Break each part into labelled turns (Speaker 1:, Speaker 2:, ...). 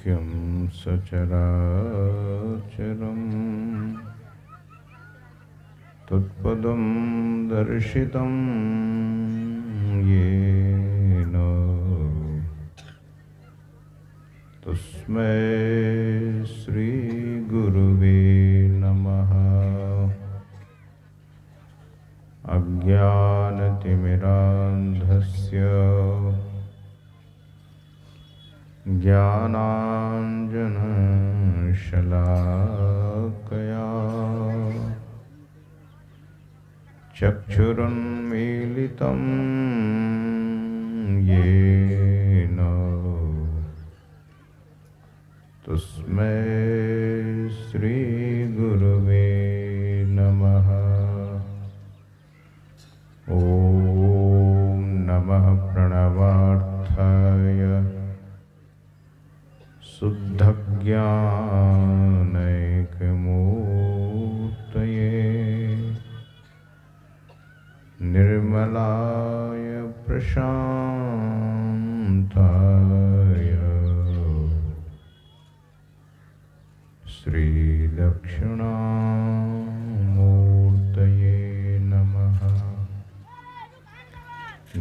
Speaker 1: लेख्यं सचराचरं तत्पदं दर्शितं येन तस्मै श्रीगुरुवे नमः। अज्ञानतिमिरान्धस्य ज्ञानाञ्जनशलाकया चक्षुरुन्मीलितं येन तस्मै श्रीगुरुवे नमः। ॐ नमः प्रणवार्थाय शुद्धज्ञानैकमूर्तये निर्मलाय प्रशान्ताय श्रीदक्षिणामूर्तये नमः।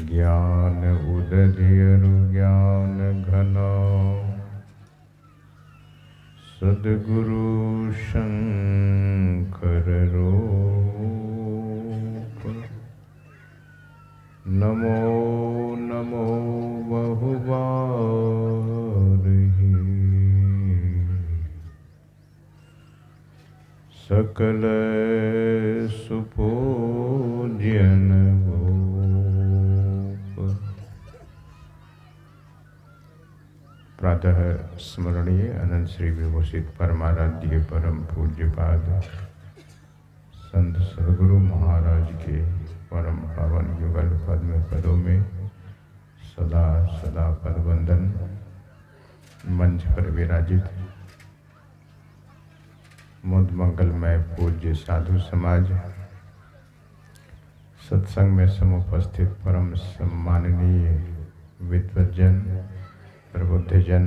Speaker 1: ज्ञान उदधियरु ज्ञानघन सद्गुरु शंकर रूप नमो नमो बहुबारहि सकल सुपूज्यन प्रातः स्मरणीय अनंत श्री विभूषित परमाराध्य परम पूज्यपाद संत सद्गुरु महाराज के परम पावन युगल पद्म पदों में सदा सदा पदवंदन। मंच पर विराजित मुद मंगलमय पूज्य साधु समाज, सत्संग में समुपस्थित परम सम्माननीय विद्वज्जन, प्रबुद्धजन,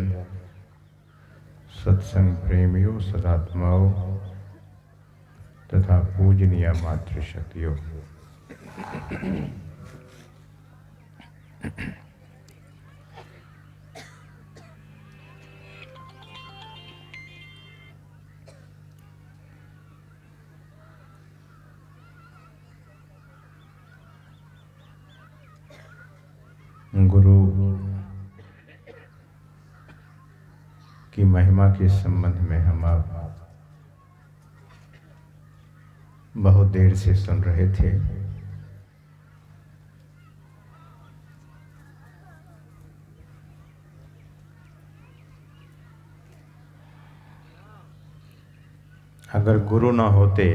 Speaker 1: सत्संग प्रेमियों, सदात्माओं तथा पूजनीय मातृशक्तियों, गुरु की महिमा के संबंध में हम आप बहुत देर से सुन रहे थे। अगर गुरु न होते,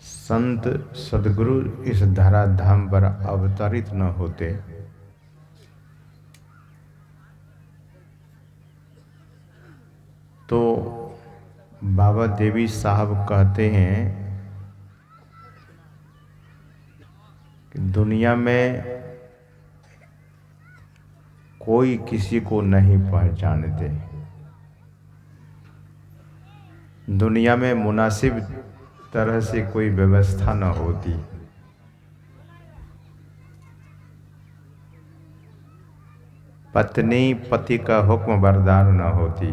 Speaker 1: संत सद्गुरु इस धराधाम पर अवतरित न होते, तो बाबा देवी साहब कहते हैं कि दुनिया में कोई किसी को नहीं पहचानते। दुनिया में मुनासिब तरह से कोई व्यवस्था न होती। पत्नी पति का हुक्म बरदार न होती।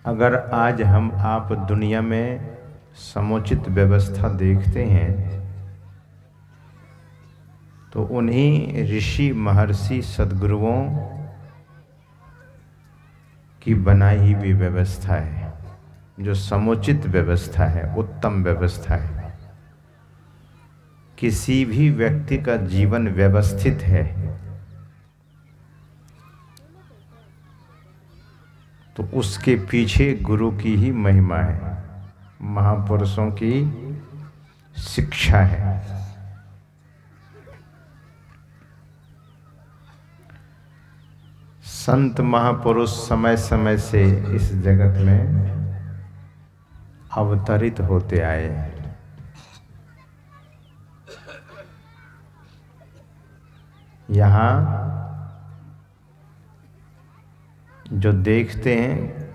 Speaker 1: अगर आज हम आप दुनिया में समुचित व्यवस्था देखते हैं तो उन्हीं ऋषि महर्षि सद्गुरुओं की बनाई हुई व्यवस्था है, जो समुचित व्यवस्था है, उत्तम व्यवस्था है। किसी भी व्यक्ति का जीवन व्यवस्थित है तो उसके पीछे गुरु की ही महिमा है, महापुरुषों की शिक्षा है। संत महापुरुष समय समय से इस जगत में अवतरित होते आए हैं। यहाँ जो देखते हैं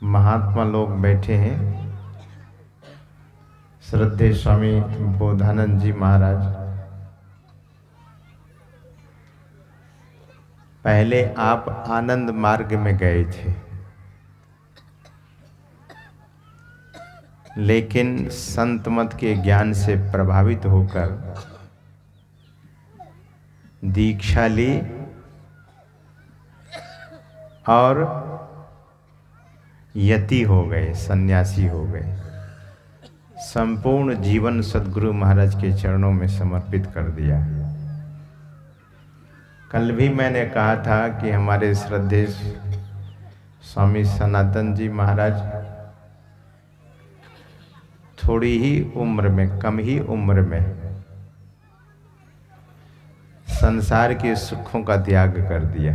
Speaker 1: महात्मा लोग बैठे हैं, श्रद्धेय स्वामी बोधानंद जी महाराज। पहले आप आनंद मार्ग में गए थे, लेकिन संत मत के ज्ञान से प्रभावित होकर दीक्षा ली और यति हो गए, सन्यासी हो गए। संपूर्ण जीवन सद्गुरु महाराज के चरणों में समर्पित कर दिया। कल भी मैंने कहा था कि हमारे श्रद्धेय स्वामी सनातन जी महाराज थोड़ी ही उम्र में, कम ही उम्र में संसार के सुखों का त्याग कर दिया,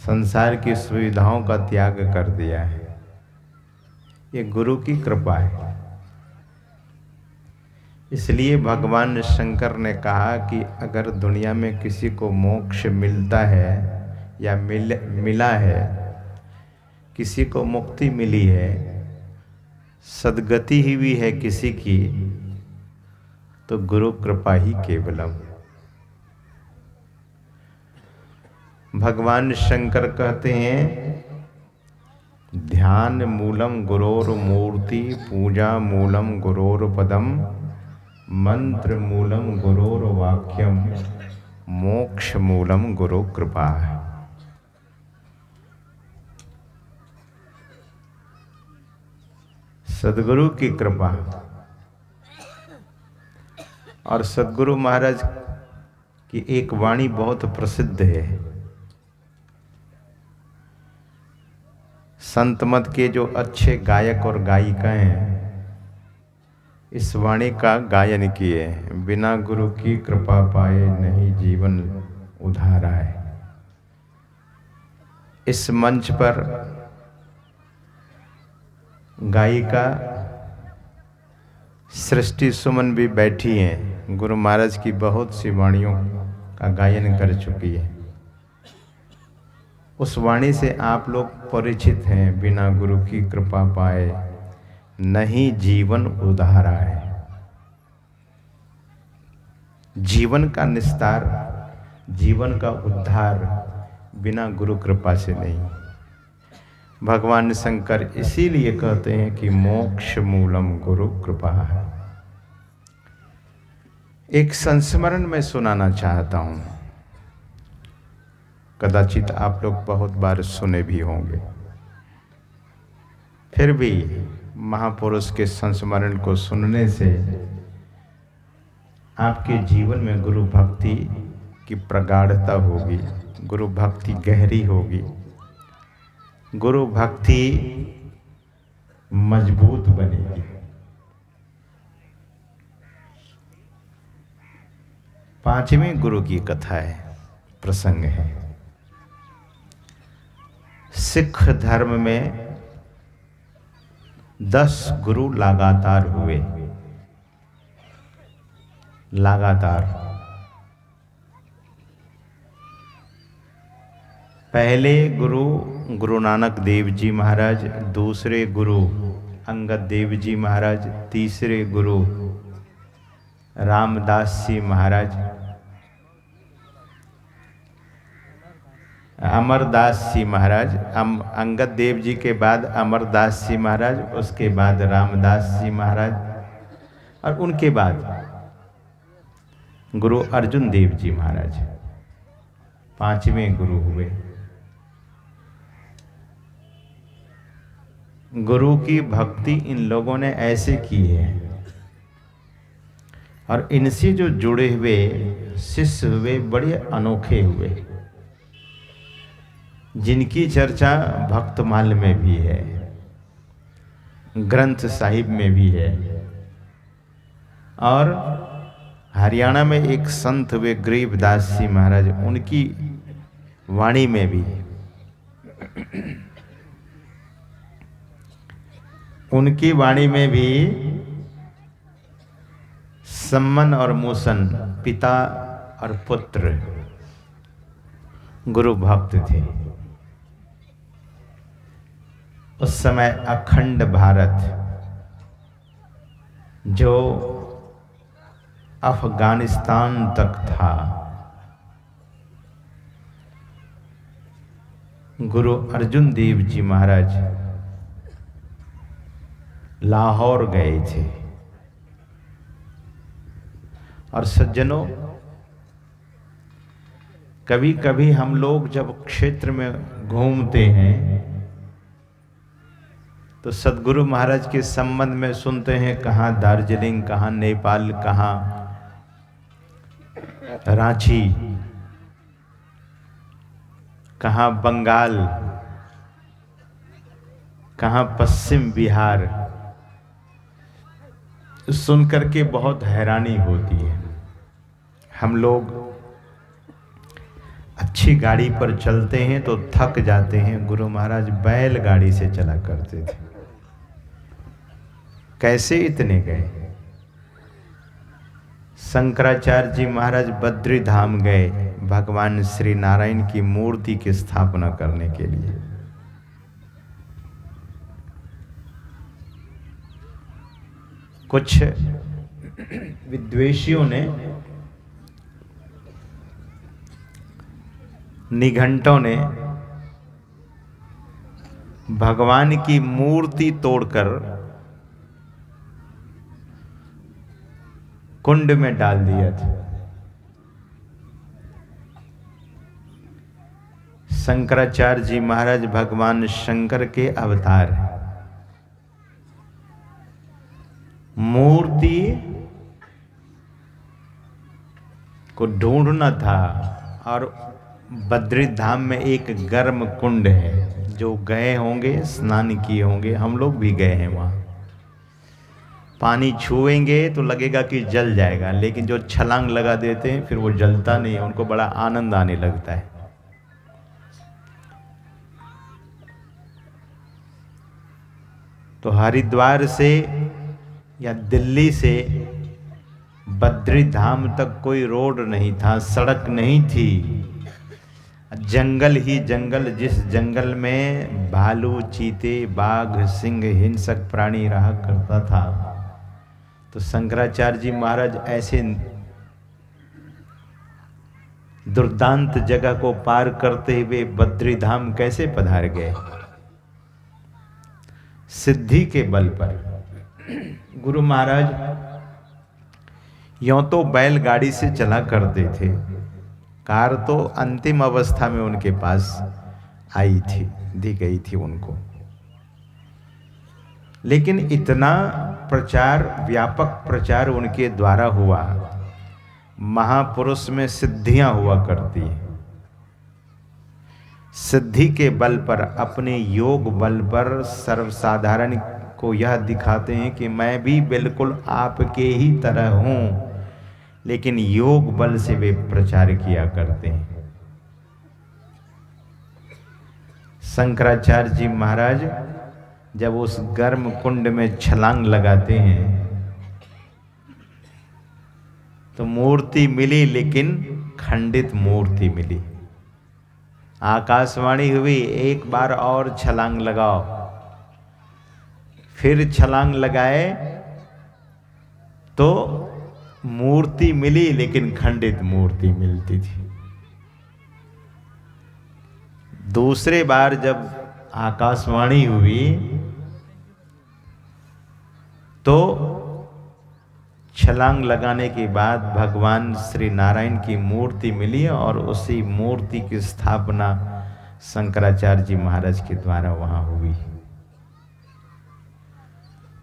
Speaker 1: संसार की सुविधाओं का त्याग कर दिया है। ये गुरु की कृपा है। इसलिए भगवान शंकर ने कहा कि अगर दुनिया में किसी को मोक्ष मिलता है या मिला है, किसी को मुक्ति मिली है, सद्गति ही भी है किसी की, तो गुरु कृपा ही केवलम। भगवान शंकर कहते हैं ध्यान मूलम गुरोर मूर्ति, पूजा मूलम गुरोर पदम, मंत्र मूलम गुरोर वाक्यम, मोक्ष मूलम गुरु कृपा। सद्गुरु की कृपा। और सद्गुरु महाराज की एक वाणी बहुत प्रसिद्ध है। संत मत के जो अच्छे गायक और गायिका हैं, इस वाणी का गायन किए। बिना गुरु की कृपा पाए नहीं जीवन उधार आए। इस मंच पर गायिका सृष्टि सुमन भी बैठी हैं। गुरु महाराज की बहुत सी वाणियों का गायन कर चुकी है। उस वाणी से आप लोग परिचित हैं। बिना गुरु की कृपा पाए नहीं जीवन उधार आए। जीवन का निस्तार, जीवन का उद्धार बिना गुरु कृपा से नहीं। भगवान शंकर इसीलिए कहते हैं कि मोक्ष मूलम गुरु कृपा है। एक संस्मरण में सुनाना चाहता हूँ, कदाचित आप लोग बहुत बार सुने भी होंगे, फिर भी महापुरुष के संस्मरण को सुनने से आपके जीवन में गुरु भक्ति की प्रगाढ़ता होगी, गुरु भक्ति गहरी होगी, गुरु भक्ति मजबूत बनेगी। पांचवें गुरु की कथा है, प्रसंग है। सिख धर्म में 10 गुरु लगातार हुए, लगातार। पहले गुरु गुरु नानक देव जी महाराज, दूसरे गुरु अंगद देव जी महाराज, तीसरे गुरु रामदास जी महाराज, अमरदास जी महाराज। अंगद देव जी के बाद अमरदास जी महाराज, उसके बाद रामदास जी महाराज, और उनके बाद गुरु अर्जुन देव जी महाराज। पांचवें गुरु हुए। गुरु की भक्ति इन लोगों ने ऐसे की है, और इनसे जो जुड़े हुए शिष्य हुए बड़े अनोखे हुए, जिनकी चर्चा भक्तमाल में भी है, ग्रंथ साहिब में भी है। और हरियाणा में एक संत हुए गरीबदास जी महाराज, उनकी वाणी में भी, उनकी वाणी में भी सम्मन और मूसन पिता और पुत्र गुरु भक्त थे। उस समय अखंड भारत जो अफगानिस्तान तक था, गुरु अर्जुन देव जी महाराज लाहौर गए थे। और सज्जनों, कभी कभी हम लोग जब क्षेत्र में घूमते हैं तो सदगुरु महाराज के संबंध में सुनते हैं, कहाँ दार्जिलिंग, कहाँ नेपाल, कहाँ रांची, कहाँ बंगाल, कहाँ पश्चिम बिहार। सुन करके बहुत हैरानी होती है। हम लोग अच्छी गाड़ी पर चलते हैं तो थक जाते हैं, गुरु महाराज बैल गाड़ी से चला करते थे। कैसे इतने गए? शंकराचार्य जी महाराज बद्री धाम गए भगवान श्री नारायण की मूर्ति की स्थापना करने के लिए। कुछ विद्वेषियों ने, निघंटों ने भगवान की मूर्ति तोड़कर कुंड में डाल दिया था। शंकराचार्य जी महाराज भगवान शंकर के अवतार हैं। मूर्ति को ढूंढना था और बद्री धाम में एक गर्म कुंड है, जो गए होंगे स्नान किए होंगे, हम लोग भी गए हैं वहाँ। पानी छुएंगे तो लगेगा कि जल जाएगा, लेकिन जो छलांग लगा देते हैं फिर वो जलता नहीं है, उनको बड़ा आनंद आने लगता है। तो हरिद्वार से या दिल्ली से बद्री धाम तक कोई रोड नहीं था, सड़क नहीं थी, जंगल ही जंगल। जिस जंगल में भालू, चीते, बाघ, सिंह, हिंसक प्राणी रहा करता था, तो शंकराचार्य जी महाराज ऐसे दुर्दांत जगह को पार करते हुए बद्री धाम कैसे पधार गए? सिद्धि के बल पर। गुरु महाराज यों तो बैलगाड़ी से चला करते थे, कार तो अंतिम अवस्था में उनके पास आई थी, दी गई थी उनको। लेकिन इतना प्रचार, व्यापक प्रचार उनके द्वारा हुआ। महापुरुष में सिद्धियां हुआ करती हैं। सिद्धि के बल पर, अपने योग बल पर सर्वसाधारण को यह दिखाते हैं कि मैं भी बिल्कुल आपके ही तरह हूं, लेकिन योग बल से वे प्रचार किया करते हैं। शंकराचार्य जी महाराज जब उस गर्म कुंड में छलांग लगाते हैं तो मूर्ति मिली, लेकिन खंडित मूर्ति मिली। आकाशवाणी हुई, एक बार और छलांग लगाओ। फिर छलांग लगाए तो मूर्ति मिली, लेकिन खंडित मूर्ति मिलती थी। दूसरे बार जब आकाशवाणी हुई तो छलांग लगाने के बाद भगवान श्री नारायण की मूर्ति मिली और उसी मूर्ति की स्थापना शंकराचार्य जी महाराज के द्वारा वहां हुई।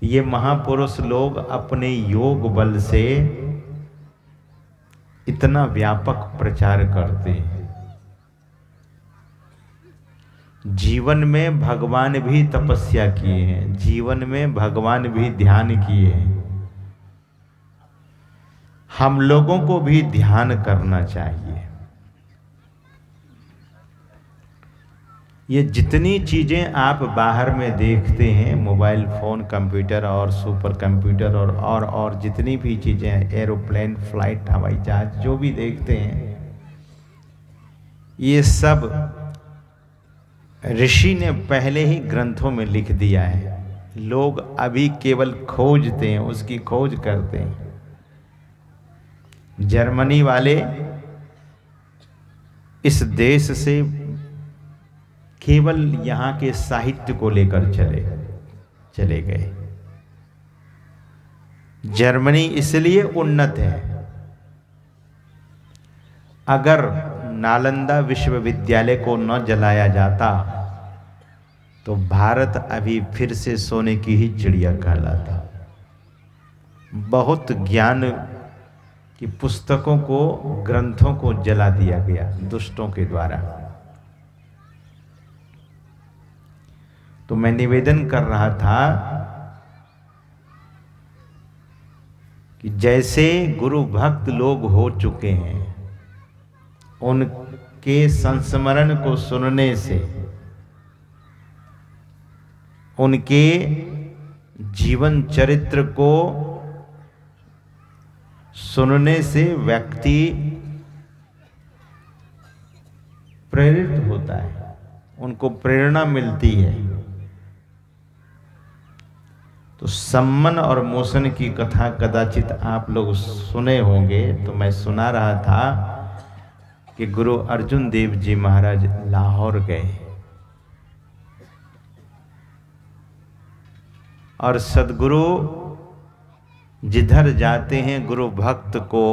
Speaker 1: ये महापुरुष लोग अपने योग बल से इतना व्यापक प्रचार करते हैं। जीवन में भगवान भी तपस्या किए हैं, जीवन में भगवान भी ध्यान किए हैं। हम लोगों को भी ध्यान करना चाहिए। ये जितनी चीज़ें आप बाहर में देखते हैं, मोबाइल फ़ोन, कंप्यूटर और सुपर कंप्यूटर और जितनी भी चीज़ें हैं, एरोप्लेन, फ्लाइट, हवाई जहाज, जो भी देखते हैं, ये सब ऋषि ने पहले ही ग्रंथों में लिख दिया है। लोग अभी केवल खोजते हैं, उसकी खोज करते हैं। जर्मनी वाले इस देश से केवल यहाँ के साहित्य को लेकर चले गए। जर्मनी इसलिए उन्नत है। अगर नालंदा विश्वविद्यालय को न जलाया जाता तो भारत अभी फिर से सोने की ही चिड़िया कहलाता। बहुत ज्ञान की पुस्तकों को, ग्रंथों को जला दिया गया दुष्टों के द्वारा। तो मैं निवेदन कर रहा था कि जैसे गुरु भक्त लोग हो चुके हैं, उनके संस्मरण को सुनने से, उनके जीवन चरित्र को सुनने से व्यक्ति प्रेरित होता है, उनको प्रेरणा मिलती है। तो सम्मन और मोसन की कथा कदाचित आप लोग सुने होंगे। तो मैं सुना रहा था कि गुरु अर्जुन देव जी महाराज लाहौर गए और सद्गुरु जिधर जाते हैं गुरु भक्त को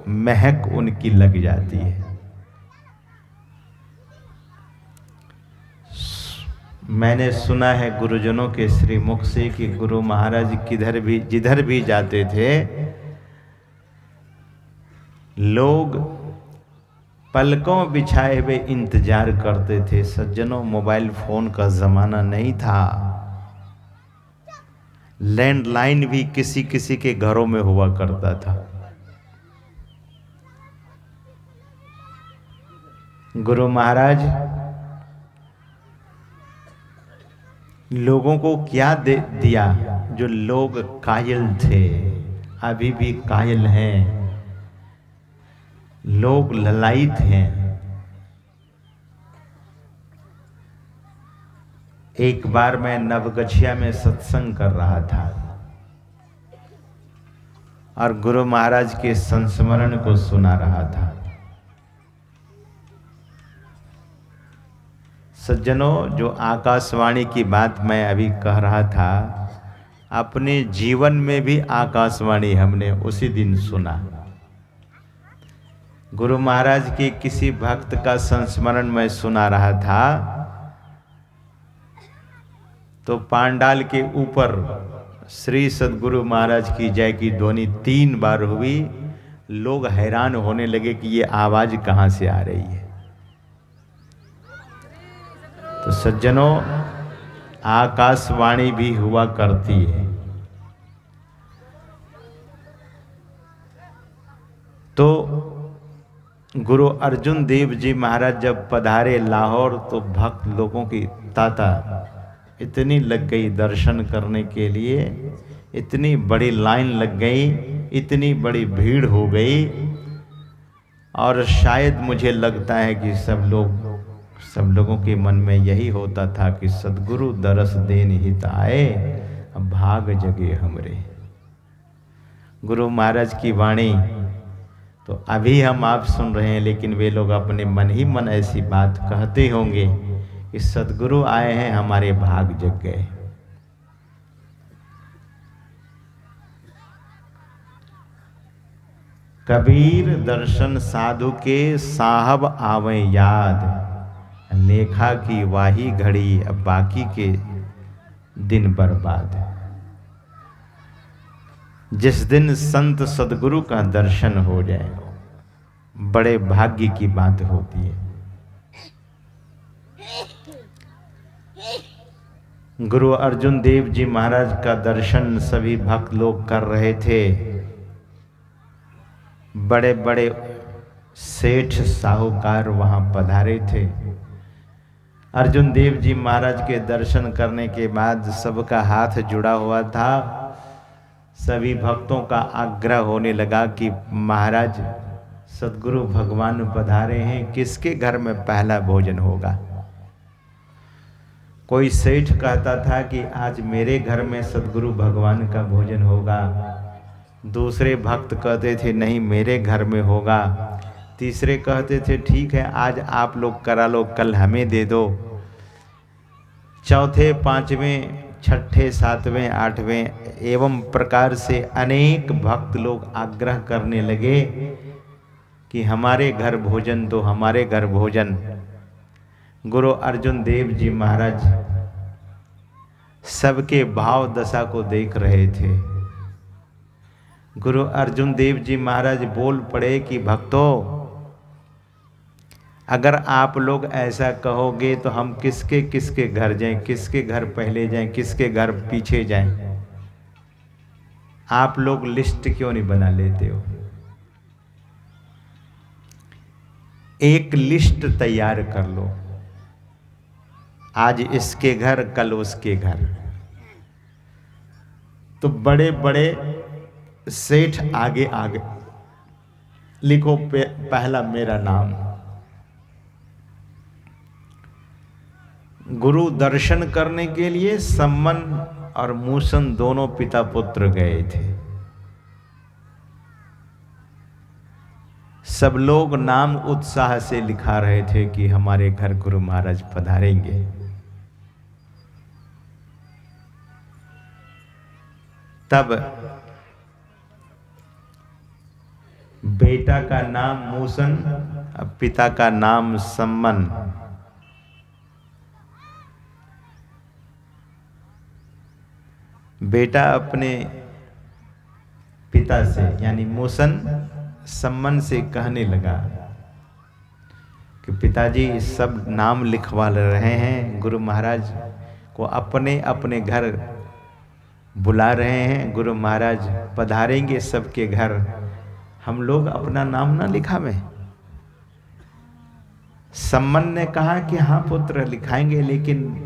Speaker 1: महक उनकी लग जाती है। मैंने सुना है गुरुजनों के श्रीमुख से कि गुरु महाराज जिधर भी जाते थे, लोग पलकों बिछाए हुए इंतजार करते थे। सज्जनों, मोबाइल फोन का जमाना नहीं था। लैंडलाइन भी किसी किसी के घरों में हुआ करता था। गुरु महाराज लोगों को क्या दे दिया? जो लोग कायल थे, अभी भी कायल हैं, लोग ललायित हैं। एक बार मैं नवगछिया में सत्संग कर रहा था और गुरु महाराज के संस्मरण को सुना रहा था। सज्जनों, जो आकाशवाणी की बात मैं अभी कह रहा था, अपने जीवन में भी आकाशवाणी हमने उसी दिन सुना। गुरु महाराज के किसी भक्त का संस्मरण मैं सुना रहा था, तो पांडाल के ऊपर श्री सद्गुरु महाराज की जय की ध्वनि 3 बार हुई। लोग हैरान होने लगे कि ये आवाज कहाँ से आ रही है। तो सज्जनों, आकाशवाणी भी हुआ करती है। तो गुरु अर्जुन देव जी महाराज जब पधारे लाहौर, तो भक्त लोगों की तांता इतनी लग गई दर्शन करने के लिए, इतनी बड़ी लाइन लग गई, इतनी बड़ी भीड़ हो गई। और शायद मुझे लगता है कि सब लोगों के मन में यही होता था कि सद्गुरु दरस देन हित आए, भाग जगे हमरे। गुरु महाराज की वाणी तो अभी हम आप सुन रहे हैं, लेकिन वे लोग अपने मन ही मन ऐसी बात कहते होंगे कि सद्गुरु आए हैं, हमारे भाग जग गए। कबीर दर्शन साधु के साहब आवे याद, लेखा की वाही घड़ी अब बाकी के दिन बर्बाद। जिस दिन संत सद्गुरु का दर्शन हो जाए, बड़े भाग्य की बात होती है। गुरु अर्जुन देव जी महाराज का दर्शन सभी भक्त लोग कर रहे थे। बड़े बड़े सेठ साहूकार वहां पधारे थे। अर्जुन देव जी महाराज के दर्शन करने के बाद सबका हाथ जुड़ा हुआ था। सभी भक्तों का आग्रह होने लगा कि महाराज सद्गुरु भगवान पधारे हैं, किसके घर में पहला भोजन होगा। कोई सेठ कहता था कि आज मेरे घर में सद्गुरु भगवान का भोजन होगा। दूसरे भक्त कहते थे नहीं मेरे घर में होगा। तीसरे कहते थे ठीक है आज आप लोग करा लो, कल हमें दे दो। चौथे, पांचवें, छठे, सातवें, आठवें एवं प्रकार से अनेक भक्त लोग आग्रह करने लगे कि हमारे घर भोजन दो, हमारे घर भोजन। गुरु अर्जुन देव जी महाराज सबके भाव दशा को देख रहे थे। गुरु अर्जुन देव जी महाराज बोल पड़े कि भक्तों, अगर आप लोग ऐसा कहोगे तो हम किसके किसके घर जाएं, किसके घर पहले जाएं, किसके घर पीछे जाएं। आप लोग लिस्ट क्यों नहीं बना लेते हो? एक लिस्ट तैयार कर लो, आज इसके घर कल उसके घर। तो बड़े बड़े सेठ आगे आगे लिखो पहला मेरा नाम। गुरु दर्शन करने के लिए सम्मन और मूसन दोनों पिता पुत्र गए थे। सब लोग नाम उत्साह से लिखा रहे थे कि हमारे घर गुरु महाराज पधारेंगे। तब बेटा का नाम मूसन, पिता का नाम सम्मन। बेटा अपने पिता से यानी मूसन सम्मन से कहने लगा कि पिताजी सब नाम लिखवा रहे हैं, गुरु महाराज को अपने अपने घर बुला रहे हैं, गुरु महाराज पधारेंगे सबके घर, हम लोग अपना नाम ना लिखावें। सम्मन ने कहा कि हाँ पुत्र लिखाएंगे, लेकिन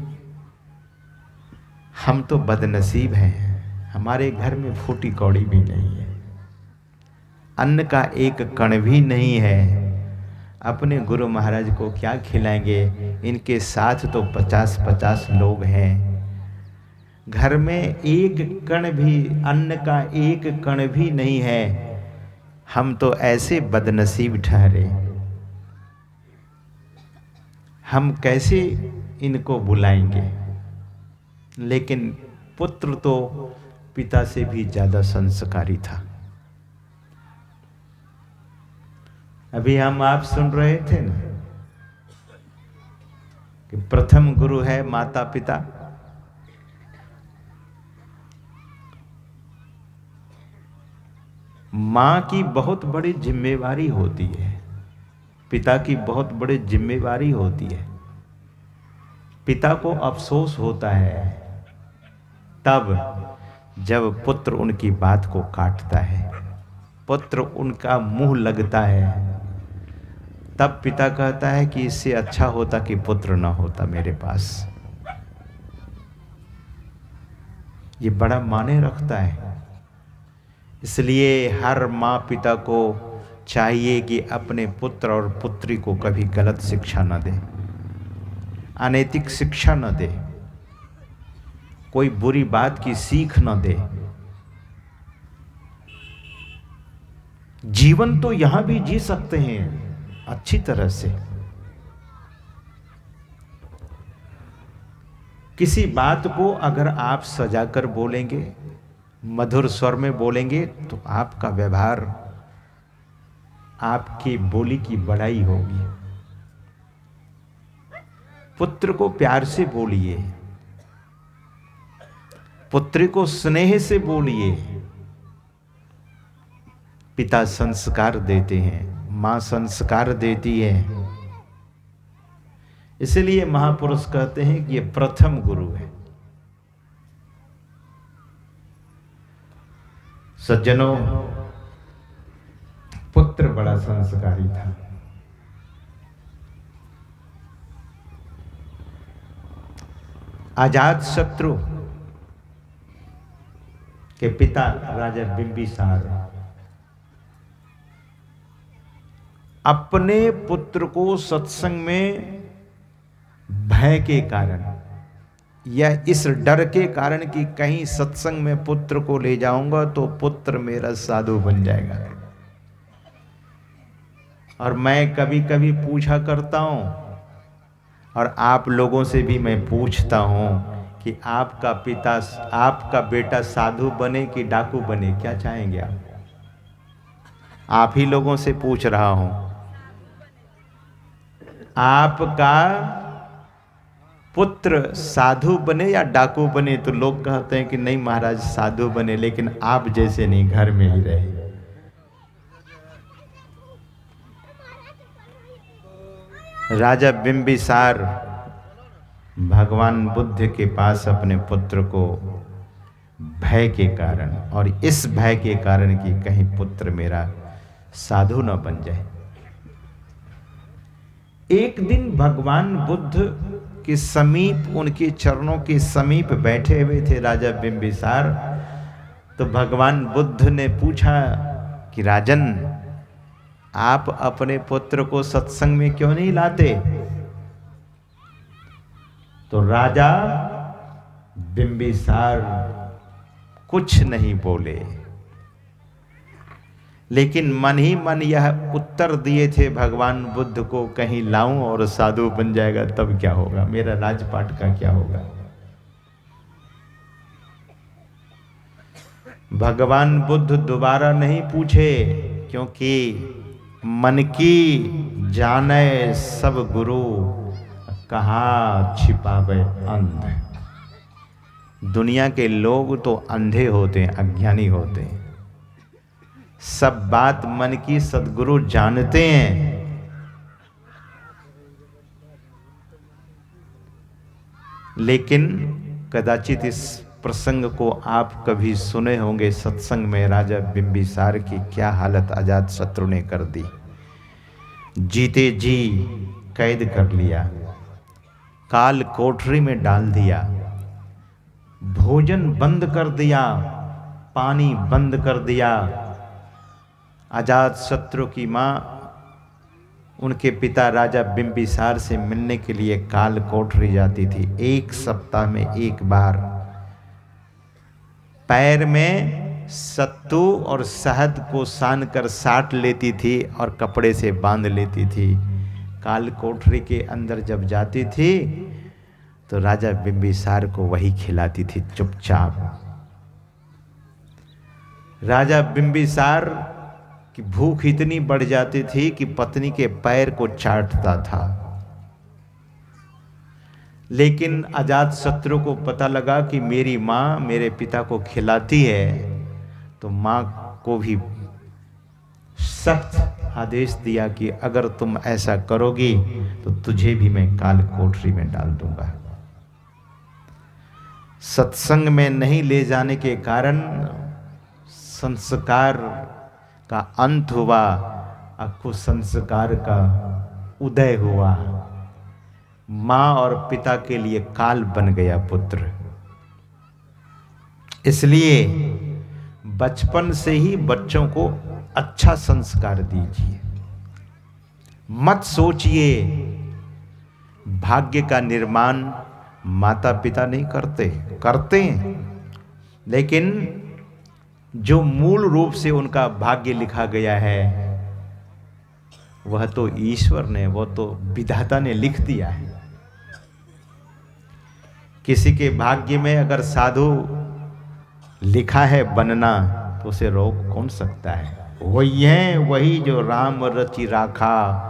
Speaker 1: हम तो बदनसीब हैं, हमारे घर में फूटी कौड़ी भी नहीं है, अन्न का एक कण भी नहीं है, अपने गुरु महाराज को क्या खिलाएंगे। इनके साथ तो 50-50 लोग हैं, घर में एक कण भी, अन्न का एक कण भी नहीं है, हम तो ऐसे बदनसीब ठहरे, हम कैसे इनको बुलाएंगे। लेकिन पुत्र तो पिता से भी ज्यादा संस्कारी था। अभी हम आप सुन रहे थे ना कि प्रथम गुरु है माता पिता। मां की बहुत बड़ी जिम्मेवारी होती है, पिता की बहुत बड़ी जिम्मेवारी होती है। पिता को अफसोस होता है तब जब पुत्र उनकी बात को काटता है, पुत्र उनका मुंह लगता है, तब पिता कहता है कि इससे अच्छा होता कि पुत्र ना होता मेरे पास। ये बड़ा माने रखता है। इसलिए हर माँ पिता को चाहिए कि अपने पुत्र और पुत्री को कभी गलत शिक्षा न दे, अनैतिक शिक्षा न दे, कोई बुरी बात की सीख न दे। जीवन तो यहां भी जी सकते हैं अच्छी तरह से। किसी बात को अगर आप सजाकर बोलेंगे, मधुर स्वर में बोलेंगे, तो आपका व्यवहार, आपकी बोली की बड़ाई होगी। पुत्र को प्यार से बोलिए, पुत्री को स्नेह से बोलिए। पिता संस्कार देते हैं, मां संस्कार देती है। इसलिए महापुरुष कहते हैं कि ये प्रथम गुरु है। सज्जनों, पुत्र बड़ा संस्कारी था। अजातशत्रु के पिता राजा बिंबिसार अपने पुत्र को सत्संग में भय के कारण या इस डर के कारण कि कहीं सत्संग में पुत्र को ले जाऊंगा तो पुत्र मेरा साधु बन जाएगा। और मैं कभी कभी पूछा करता हूं और आप लोगों से भी मैं पूछता हूं कि आपका बेटा साधु बने कि डाकू बने, क्या चाहेंगे आप ही लोगों से पूछ रहा हूं। आपका पुत्र साधु बने या डाकू बने? तो लोग कहते हैं कि नहीं महाराज साधु बने, लेकिन आप जैसे नहीं, घर में ही रहे। राजा बिंबिसार भगवान बुद्ध के पास अपने पुत्र को भय के कारण, और इस भय के कारण कि कहीं पुत्र मेरा साधु न बन जाए, एक दिन भगवान बुद्ध के समीप, उनके चरणों के समीप बैठे हुए थे राजा बिंबिसार। तो भगवान बुद्ध ने पूछा कि राजन, आप अपने पुत्र को सत्संग में क्यों नहीं लाते? तो राजा बिंबिसार कुछ नहीं बोले, लेकिन मन ही मन यह उत्तर दिए थे भगवान बुद्ध को, कहीं लाऊं और साधु बन जाएगा तब क्या होगा, मेरा राजपाट का क्या होगा। भगवान बुद्ध दोबारा नहीं पूछे, क्योंकि मन की जाने सब गुरु, कहाँ छिपावे अंध। दुनिया के लोग तो अंधे होते हैं, अज्ञानी होते हैं, सब बात मन की सद्गुरु जानते हैं। लेकिन कदाचित इस प्रसंग को आप कभी सुने होंगे सत्संग में, राजा बिंबिसार की क्या हालत अजातशत्रु ने कर दी। जीते जी कैद कर लिया, काल कोठरी में डाल दिया, भोजन बंद कर दिया, पानी बंद कर दिया। अजातशत्रु की मां उनके पिता राजा बिंबिसार से मिलने के लिए काल कोठरी जाती थी। एक सप्ताह में एक बार पैर में सत्तू और शहद को सान कर साट लेती थी और कपड़े से बांध लेती थी। काल कोठरी के अंदर जब जाती थी तो राजा बिंबिसार को वही खिलाती थी चुपचाप। राजा बिंबिसार की भूख इतनी बढ़ जाती थी कि पत्नी के पैर को चाटता था। लेकिन अजातशत्रु को पता लगा कि मेरी माँ मेरे पिता को खिलाती है, तो माँ को भी सख्त आदेश दिया कि अगर तुम ऐसा करोगी तो तुझे भी मैं काल कोठरी में डाल दूंगा। सत्संग में नहीं ले जाने के कारण संस्कार का अंत हुआ, कुसंस्कार का उदय हुआ। माँ और पिता के लिए काल बन गया पुत्र। इसलिए बचपन से ही बच्चों को अच्छा संस्कार दीजिए। मत सोचिए भाग्य का निर्माण माता पिता नहीं करते हैं, लेकिन जो मूल रूप से उनका भाग्य लिखा गया है वह तो ईश्वर ने, वो तो विधाता ने लिख दिया है। किसी के भाग्य में अगर साधु लिखा है बनना तो उसे रोक कौन सकता है। वही है वही जो राम रचि राखा,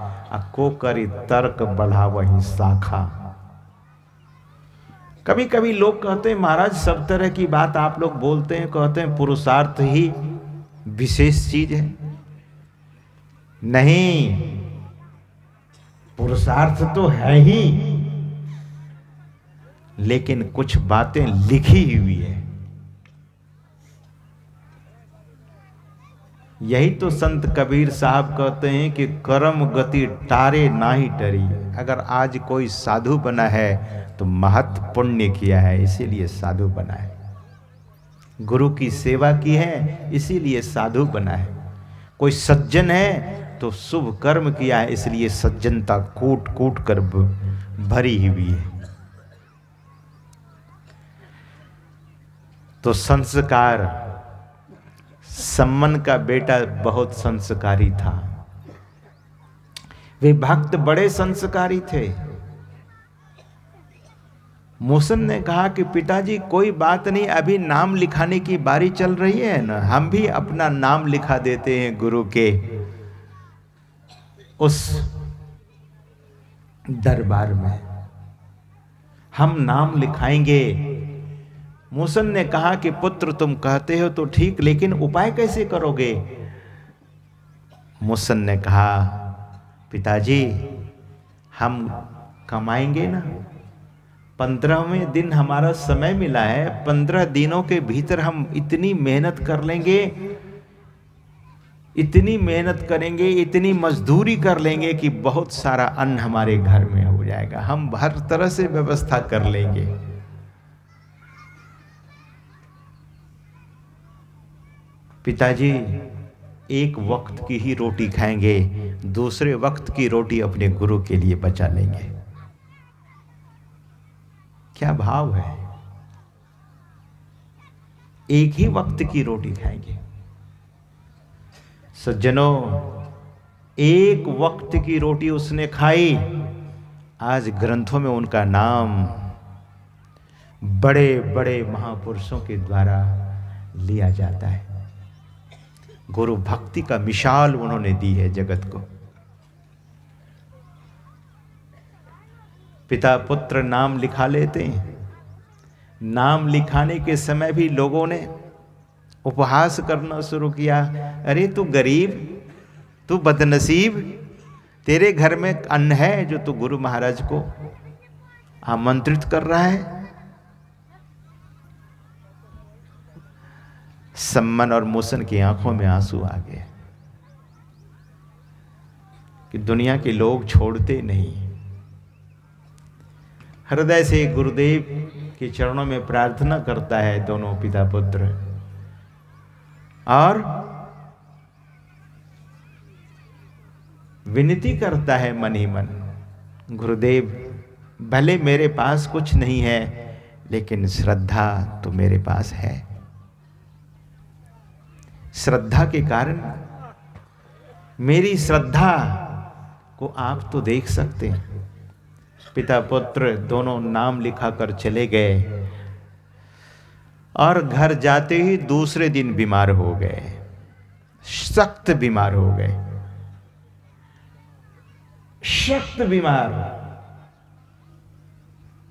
Speaker 1: को करी तर्क बढ़ा वही शाखा। कभी कभी लोग कहते हैं महाराज सब तरह की बात आप लोग बोलते हैं, कहते हैं पुरुषार्थ ही विशेष चीज है। नहीं, पुरुषार्थ तो है ही, लेकिन कुछ बातें लिखी हुई है। यही तो संत कबीर साहब कहते हैं कि कर्म गति टारे ना ही टरी। अगर आज कोई साधु बना है तो महत् पुण्य किया है, इसीलिए साधु बना है। गुरु की सेवा की है, इसीलिए साधु बना है। कोई सज्जन है तो शुभ कर्म किया है, इसलिए सज्जनता कूट कूट कर भरी हुई है। तो संस्कार, सम्मन का बेटा बहुत संस्कारी था। वे भक्त बड़े संस्कारी थे। मूसन ने कहा कि पिताजी कोई बात नहीं, अभी नाम लिखाने की बारी चल रही है ना, हम भी अपना नाम लिखा देते हैं गुरु के उस दरबार में, हम नाम लिखाएंगे। मूसन ने कहा कि पुत्र तुम कहते हो तो ठीक, लेकिन उपाय कैसे करोगे? मूसन ने कहा पिताजी हम कमाएंगे ना, 15वें दिन हमारा समय मिला है, 15 दिनों के भीतर हम इतनी मेहनत कर लेंगे, इतनी मेहनत करेंगे, इतनी मजदूरी कर लेंगे कि बहुत सारा अन्न हमारे घर में हो जाएगा, हम हर तरह से व्यवस्था कर लेंगे। पिताजी एक वक्त की ही रोटी खाएंगे, दूसरे वक्त की रोटी अपने गुरु के लिए बचा लेंगे। क्या भाव है, एक ही वक्त की रोटी खाएंगे। सज्जनों, एक वक्त की रोटी उसने खाई, आज ग्रंथों में उनका नाम बड़े बड़े महापुरुषों के द्वारा लिया जाता है। गुरु भक्ति का मिसाल उन्होंने दी है जगत को। पिता पुत्र नाम लिखा लेते हैं, नाम लिखाने के समय भी लोगों ने उपहास करना शुरू किया। अरे तू गरीब, तू बदनसीब, तेरे घर में अन्न है जो तू गुरु महाराज को आमंत्रित कर रहा है। सम्मन और मूसन की आंखों में आंसू आ गए कि दुनिया के लोग छोड़ते नहीं। हृदय से गुरुदेव के चरणों में प्रार्थना करता है दोनों पिता पुत्र, और विनती करता है मन ही मन, गुरुदेव भले मेरे पास कुछ नहीं है, लेकिन श्रद्धा तो मेरे पास है। श्रद्धा के कारण, मेरी श्रद्धा को आप तो देख सकते हैं। पिता पुत्र दोनों नाम लिखा कर चले गए और घर जाते ही दूसरे दिन बीमार हो गए, सख्त बीमार हो गए, सख्त बीमार,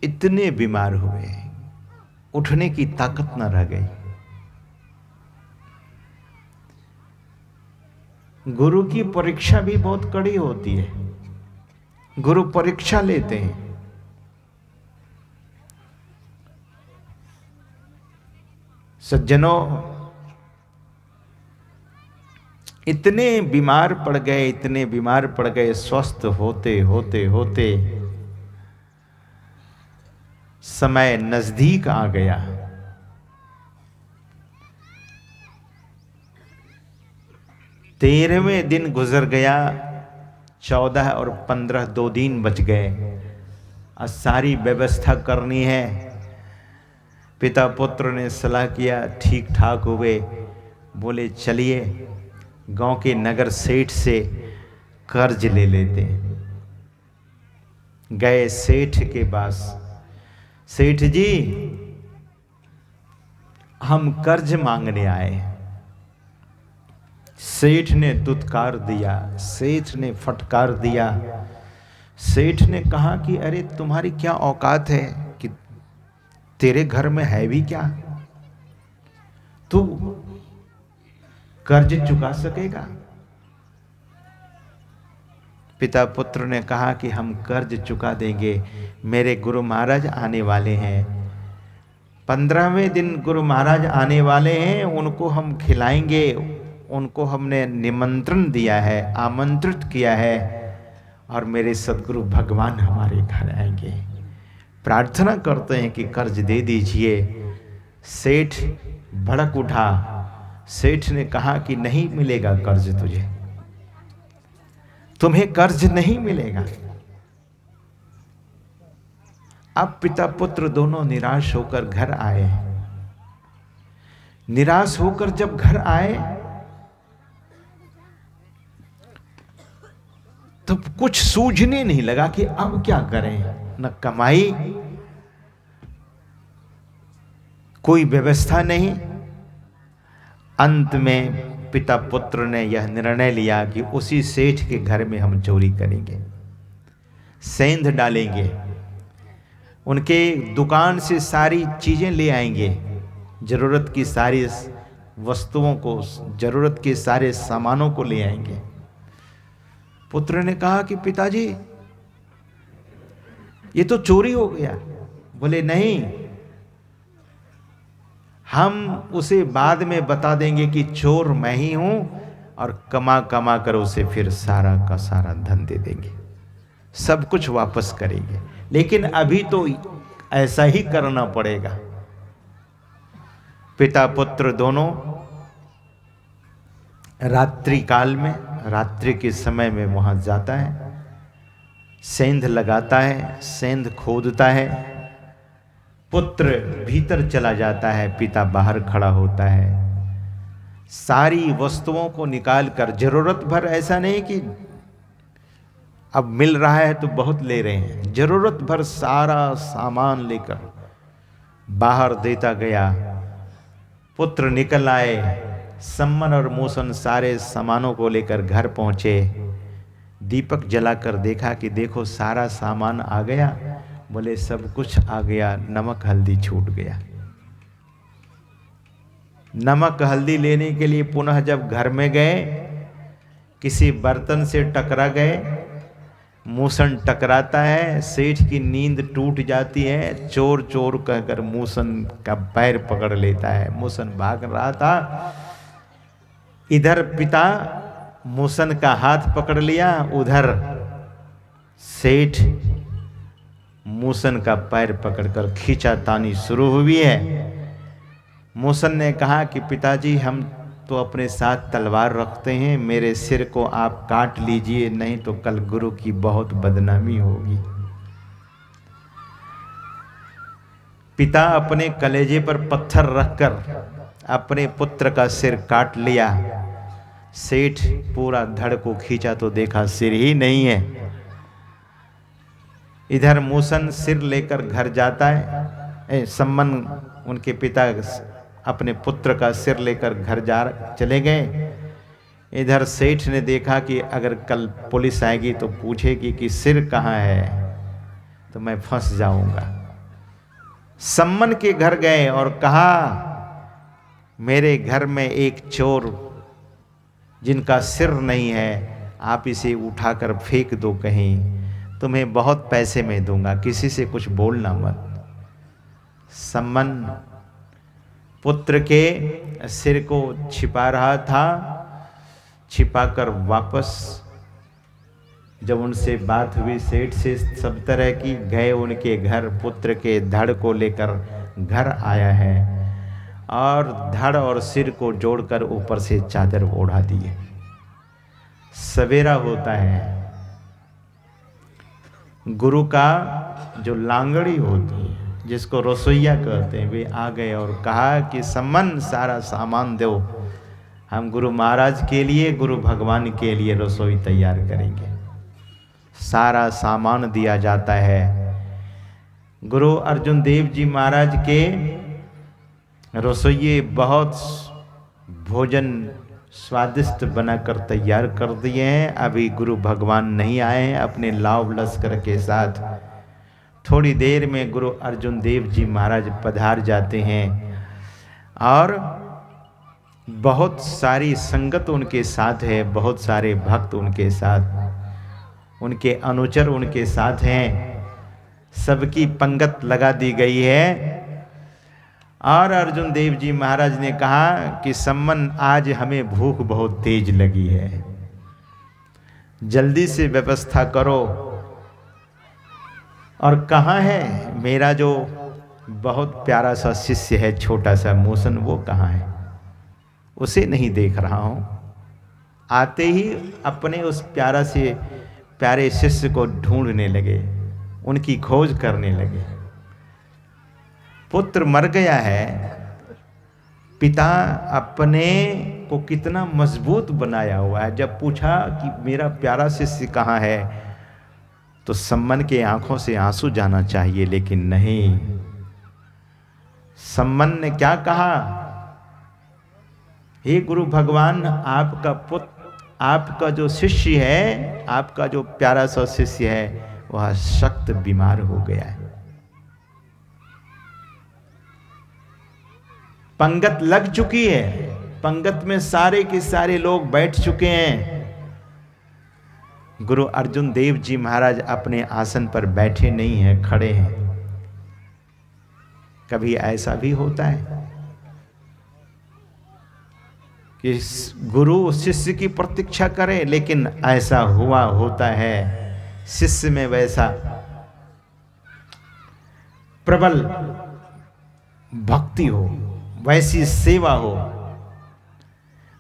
Speaker 1: इतने बीमार हुए उठने की ताकत न रह गई। गुरु की परीक्षा भी बहुत कड़ी होती है, गुरु परीक्षा लेते हैं। सज्जनों, इतने बीमार पड़ गए, इतने बीमार पड़ गए, स्वस्थ होते होते होते समय नजदीक आ गया। तेरहवें दिन गुजर गया, 14 और 15 2 दिन बच गए। अब सारी व्यवस्था करनी है। पिता पुत्र ने सलाह किया, ठीक ठाक हुए, बोले चलिए गांव के नगर सेठ से कर्ज ले लेते हैं। गए सेठ के पास, सेठ जी हम कर्ज मांगने आए। सेठ ने दुत्कार दिया, सेठ ने फटकार दिया। सेठ ने कहा कि अरे तुम्हारी क्या औकात है कि तेरे घर में है भी क्या, तू कर्ज चुका सकेगा? पिता पुत्र ने कहा कि हम कर्ज चुका देंगे, मेरे गुरु महाराज आने वाले हैं, 15वें दिन गुरु महाराज आने वाले हैं, उनको हम खिलाएंगे, उनको हमने निमंत्रण दिया है, आमंत्रित किया है और मेरे सद्गुरु भगवान हमारे घर आएंगे। प्रार्थना करते हैं कि कर्ज दे दीजिए। सेठ भड़क उठा। सेठ ने कहा कि नहीं मिलेगा कर्ज तुझे, तुम्हें कर्ज नहीं मिलेगा। अब पिता पुत्र दोनों निराश होकर घर आए। निराश होकर जब घर आए तो कुछ सूझने नहीं लगा कि अब क्या करें। न कमाई, कोई व्यवस्था नहीं। अंत में पिता पुत्र ने यह निर्णय लिया कि उसी सेठ के घर में हम चोरी करेंगे, सेंध डालेंगे, उनके दुकान से सारी चीजें ले आएंगे, जरूरत की सारी वस्तुओं को, जरूरत के सारे सामानों को ले आएंगे। पुत्र ने कहा कि पिताजी ये तो चोरी हो गया। बोले नहीं, हम उसे बाद में बता देंगे कि चोर मैं ही हूं और कमा कमा कर उसे फिर सारा का सारा धन दे देंगे, सब कुछ वापस करेंगे, लेकिन अभी तो ऐसा ही करना पड़ेगा। पिता पुत्र दोनों रात्रि काल में, रात्रि के समय में वहां जाता है, सेंध लगाता है, सेंध खोदता है। पुत्र भीतर चला जाता है, पिता बाहर खड़ा होता है। सारी वस्तुओं को निकाल कर, जरूरत भर, ऐसा नहीं कि अब मिल रहा है तो बहुत ले रहे हैं, जरूरत भर सारा सामान लेकर बाहर देता गया। पुत्र निकल आए, सम्मन और मूसन सारे सामानों को लेकर घर पहुंचे। दीपक जलाकर देखा कि देखो सारा सामान आ गया। बोले सब कुछ आ गया, नमक हल्दी छूट गया। नमक हल्दी लेने के लिए पुनः जब घर में गए, किसी बर्तन से टकरा गए, मूसन टकराता है, सेठ की नींद टूट जाती है। चोर चोर कहकर मूसन का पैर पकड़ लेता है। मूसन भाग रहा था, इधर पिता मूसन का हाथ पकड़ लिया, उधर सेठ मूसन का पैर पकड़कर खींचातानी शुरू हुई है। मूसन ने कहा कि पिताजी हम तो अपने साथ तलवार रखते हैं, मेरे सिर को आप काट लीजिए, नहीं तो कल गुरु की बहुत बदनामी होगी। पिता अपने कलेजे पर पत्थर रखकर अपने पुत्र का सिर काट लिया। सेठ पूरा धड़ को खींचा तो देखा सिर ही नहीं है। इधर मूसन सिर लेकर घर जाता है। सम्मन उनके पिता अपने पुत्र का सिर लेकर घर चले गए। इधर सेठ ने देखा कि अगर कल पुलिस आएगी तो पूछेगी कि सिर कहाँ है, तो मैं फंस जाऊंगा। सम्मन के घर गए और कहा मेरे घर में एक चोर जिनका सिर नहीं है, आप इसे उठाकर फेंक दो कहीं, तुम्हें बहुत पैसे में दूंगा, किसी से कुछ बोलना मत। सम्मन पुत्र के सिर को छिपा रहा था। छिपाकर वापस जब उनसे बात हुई सेठ से सब तरह की, गए उनके घर, पुत्र के धड़ को लेकर घर आया है और धड़ और सिर को जोड़कर ऊपर से चादर ओढ़ा दिए। सवेरा होता है, गुरु का जो लांगड़ी होती है, जिसको रसोईया कहते हैं, वे आ गए और कहा कि सम्मन सारा सामान दो, हम गुरु महाराज के लिए, गुरु भगवान के लिए रसोई तैयार करेंगे। सारा सामान दिया जाता है। गुरु अर्जुन देव जी महाराज के रसोइये बहुत भोजन स्वादिष्ट बनाकर तैयार कर दिए हैं। अभी गुरु भगवान नहीं आए हैं अपने लाव लश्कर के साथ। थोड़ी देर में गुरु अर्जुन देव जी महाराज पधार जाते हैं और बहुत सारी संगत उनके साथ है, बहुत सारे भक्त उनके साथ, उनके अनुचर उनके साथ हैं। सबकी पंगत लगा दी गई है और अर्जुन देव जी महाराज ने कहा कि सम्मन आज हमें भूख बहुत तेज लगी है, जल्दी से व्यवस्था करो। और कहाँ है मेरा जो बहुत प्यारा सा शिष्य है, छोटा सा मूसन, वो कहाँ है? उसे नहीं देख रहा हूँ। आते ही अपने उस प्यारे शिष्य को ढूंढने लगे, उनकी खोज करने लगे। पुत्र मर गया है, पिता अपने को कितना मजबूत बनाया हुआ है। जब पूछा कि मेरा प्यारा शिष्य कहाँ है, तो सम्मन के आंखों से आंसू जाना चाहिए, लेकिन नहीं। सम्मन ने क्या कहा? हे गुरु भगवान, आपका पुत्र, आपका जो शिष्य है, आपका जो प्यारा सा शिष्य है, वह सख्त बीमार हो गया है। पंगत लग चुकी है, पंगत में सारे के सारे लोग बैठ चुके हैं। गुरु अर्जुन देव जी महाराज अपने आसन पर बैठे नहीं हैं, खड़े हैं। कभी ऐसा भी होता है कि गुरु शिष्य की प्रतीक्षा करे, लेकिन ऐसा हुआ होता है, शिष्य में वैसा प्रबल भक्ति हो, वैसी सेवा हो।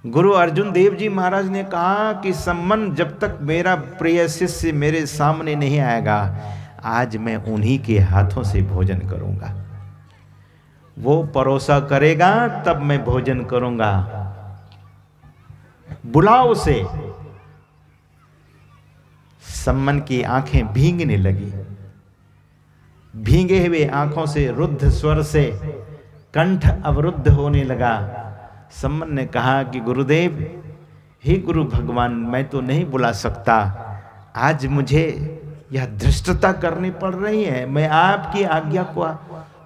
Speaker 1: गुरु अर्जुन देव जी महाराज ने कहा कि सम्मन, जब तक मेरा प्रिय शिष्य मेरे सामने नहीं आएगा, आज मैं उन्हीं के हाथों से भोजन करूंगा। वो परोसा करेगा तब मैं भोजन करूंगा। बुलाओ उसे। सम्मन की आंखें भींगने लगी। भींगे हुए आंखों से रुद्ध स्वर से कंठ अवरुद्ध होने लगा। सम्मन ने कहा कि गुरुदेव, हे गुरु भगवान, मैं तो नहीं बुला सकता, आज मुझे यह धृष्टता करनी पड़ रही है, मैं आपकी आज्ञा को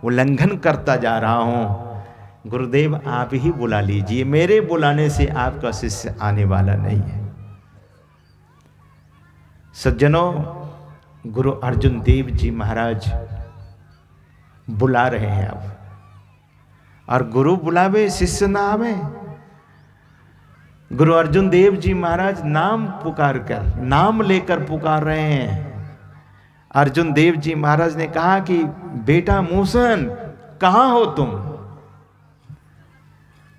Speaker 1: उल्लंघन करता जा रहा हूं। गुरुदेव, आप ही बुला लीजिए, मेरे बुलाने से आपका शिष्य आने वाला नहीं है। सज्जनों, गुरु अर्जुन देव जी महाराज बुला रहे हैं अब, और गुरु बुलावे शिष्य ना आवे। गुरु अर्जुन देव जी महाराज नाम पुकार कर, नाम लेकर पुकार रहे हैं। अर्जुन देव जी महाराज ने कहा कि बेटा मूसन, कहाँ हो तुम?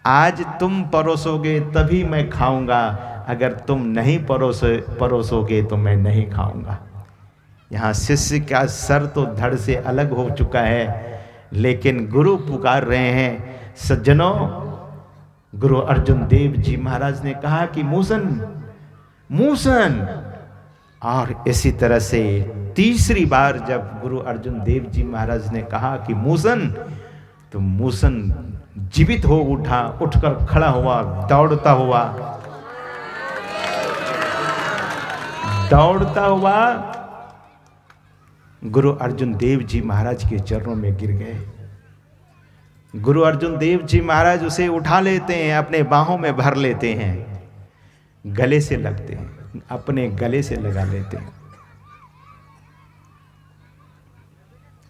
Speaker 1: आज तुम परोसोगे तभी मैं खाऊंगा, अगर तुम नहीं परोसोगे तो मैं नहीं खाऊंगा। यहाँ शिष्य का सर तो धड़ से अलग हो चुका है, लेकिन गुरु पुकार रहे हैं। सज्जनों, गुरु अर्जुन देव जी महाराज ने कहा कि मूसन, मूसन। और इसी तरह से तीसरी बार जब गुरु अर्जुन देव जी महाराज ने कहा कि मूसन, तो मूसन जीवित हो उठा, उठकर खड़ा हुआ, दौड़ता हुआ गुरु अर्जुन देव जी महाराज के चरणों में गिर गए। गुरु अर्जुन देव जी महाराज उसे उठा लेते हैं, अपने बाहों में भर लेते हैं, गले से लगते हैं, अपने गले से लगा लेते हैं।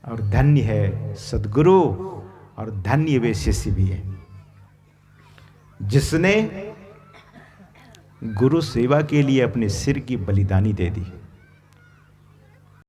Speaker 1: और धन्य है सद्गुरु, और धन्य वे शिष्य भी है जिसने गुरु सेवा के लिए अपने सिर की बलिदानी दे दी।